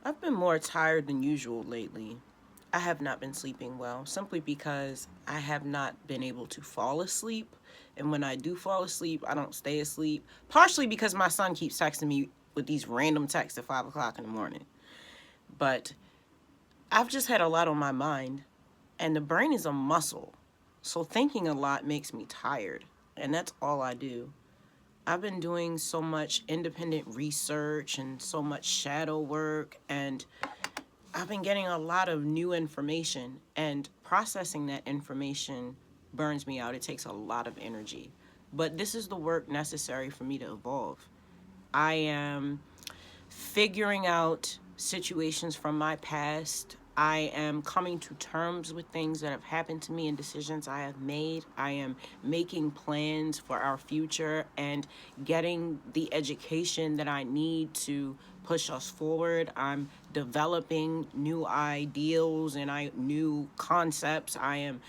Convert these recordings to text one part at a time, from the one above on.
I've been more tired than usual lately. I have not been sleeping well simply because I have not been able to fall asleep. And when I do fall asleep, I don't stay asleep. Partially because my son keeps texting me with these random texts at 5 o'clock in the morning. But I've just had a lot on my mind, and the brain is a muscle. So thinking a lot makes me tired. And that's all I do. I've been doing so much independent research and so much shadow work, and I've been getting a lot of new information, and processing that information burns me out. It takes a lot of energy. But this is the work necessary for me to evolve. I am figuring out situations from my past. I am coming to terms with things that have happened to me and decisions I have made. I am making plans for our future and getting the education that I need to push us forward. I'm developing new ideals and new concepts. I am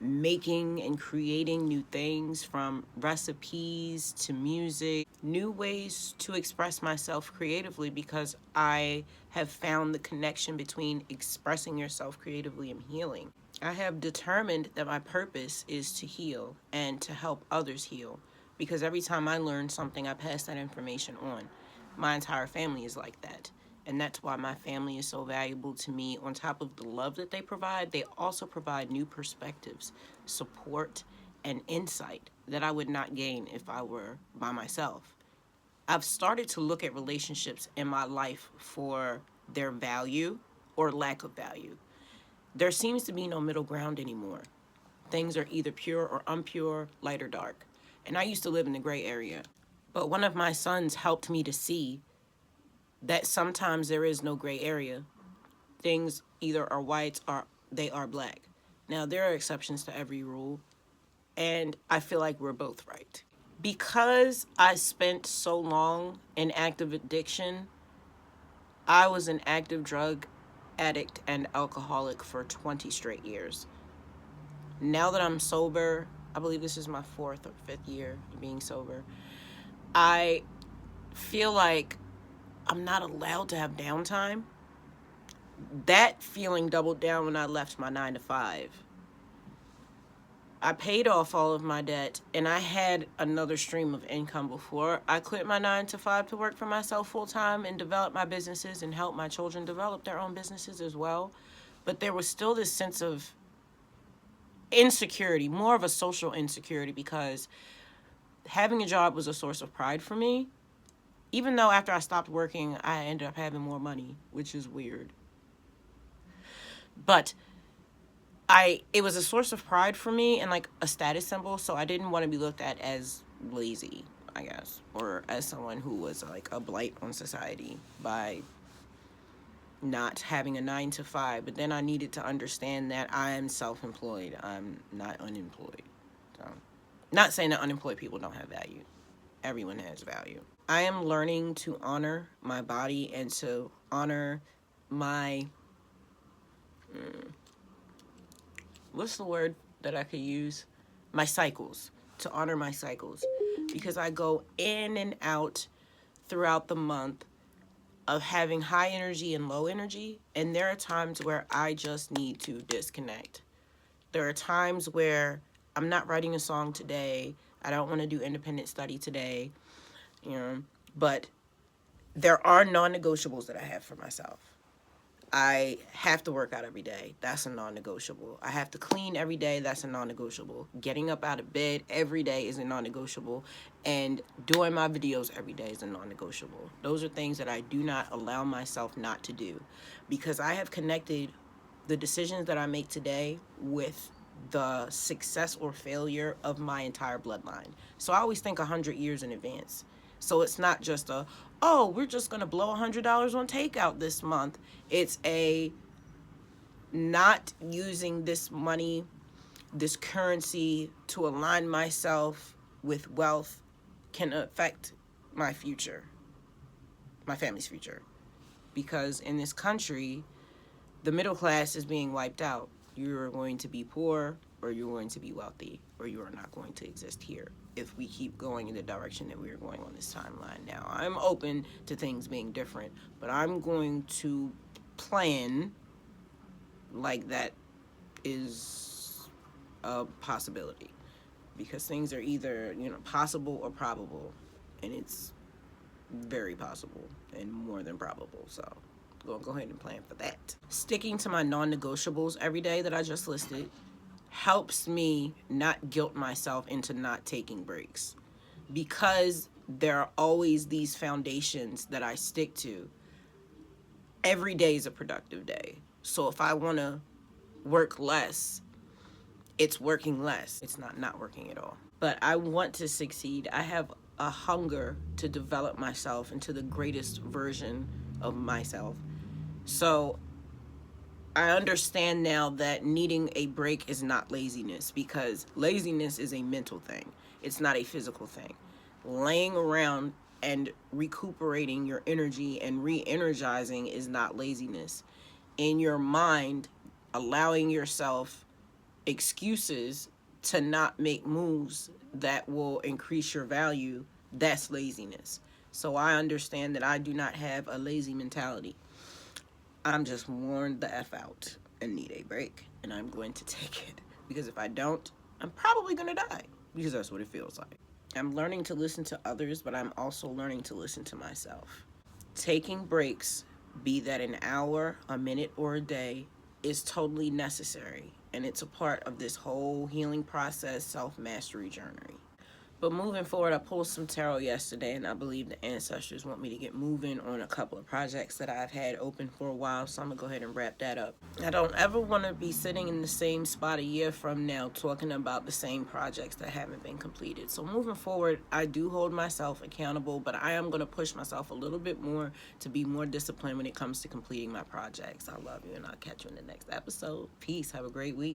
making and creating new things, from recipes to music, new ways to express myself creatively, because I have found the connection between expressing yourself creatively and healing. I have determined that my purpose is to heal and to help others heal, because every time I learn something, I pass that information on. My entire family is like that. And that's why my family is so valuable to me. On top of the love that they also provide new perspectives, support, and insight that I would not gain if I were by myself. I've started to look at relationships in my life for their value or lack of value. There seems to be no middle ground anymore. Things are either pure or impure, light or dark. And I used to live in the gray area. But one of my sons helped me to see that sometimes there is no gray area. Things either are white or they are black. Now, there are exceptions to every rule, and I feel like we're both right. Because I spent so long in active addiction, I was an active drug addict and alcoholic for 20 straight years. Now that I'm sober, I believe this is my 4th or 5th year being sober, I feel like I'm not allowed to have downtime. That feeling doubled down when I left my 9 to 5. I paid off all of my debt, and I had another stream of income before I quit my 9 to 5 to work for myself full time and develop my businesses and help my children develop their own businesses as well. But there was still this sense of insecurity, more of a social insecurity, because having a job was a source of pride for me. Even though after I stopped working, I ended up having more money, which is weird. But it was a source of pride for me and like a status symbol, so I didn't want to be looked at as lazy, I guess, or as someone who was like a blight on society by not having a 9 to 5. But then I needed to understand that I am self-employed. I'm not unemployed. So, not saying that unemployed people don't have value. Everyone has value. I am learning to honor my body and to honor my what's the word that I could use? My cycles. To honor my cycles. Because I go in and out throughout the month of having high energy and low energy. And there are times where I just need to disconnect. There are times where I'm not writing a song today. I don't want to do independent study today. But there are non-negotiables that I have for myself. I have to work out every day. That's a non-negotiable. I have to clean every day. That's a non-negotiable. Getting up out of bed every day is a non-negotiable. And doing my videos every day is a non-negotiable. Those are things that I do not allow myself not to do, because I have connected the decisions that I make today with the success or failure of my entire bloodline. So I always think 100 years in advance. So it's not just we're just going to blow $100 on takeout this month. It's not using this money, this currency, to align myself with wealth can affect my future, my family's future. Because in this country, the middle class is being wiped out. You're going to be poor, or you're going to be wealthy, or you are not going to exist here if we keep going in the direction that we are going on this timeline now. I'm open to things being different, but I'm going to plan like that is a possibility, because things are either, possible or probable, and it's very possible and more than probable. So go ahead and plan for that. Sticking to my non-negotiables every day that I just listed helps me not guilt myself into not taking breaks, because there are always these foundations that I stick to. Every day is a productive day. So if I want to work less, it's working less. It's not working at all. But I want to succeed. I have a hunger to develop myself into the greatest version of myself. So I understand now that needing a break is not laziness, because laziness is a mental thing. It's not a physical thing. Laying around and recuperating your energy and re-energizing is not laziness. In your mind, allowing yourself excuses to not make moves that will increase your value, that's laziness. So I understand that I do not have a lazy mentality. I'm just worn the F out and need a break, and I'm going to take it, because if I don't, I'm probably going to die, because that's what it feels like. I'm learning to listen to others, but I'm also learning to listen to myself. Taking breaks, be that an hour, a minute, or a day, is totally necessary, and it's a part of this whole healing process, self-mastery journey. But moving forward, I pulled some tarot yesterday, and I believe the ancestors want me to get moving on a couple of projects that I've had open for a while, so I'm going to go ahead and wrap that up. I don't ever want to be sitting in the same spot a year from now talking about the same projects that haven't been completed. So moving forward, I do hold myself accountable, but I am going to push myself a little bit more to be more disciplined when it comes to completing my projects. I love you, and I'll catch you in the next episode. Peace. Have a great week.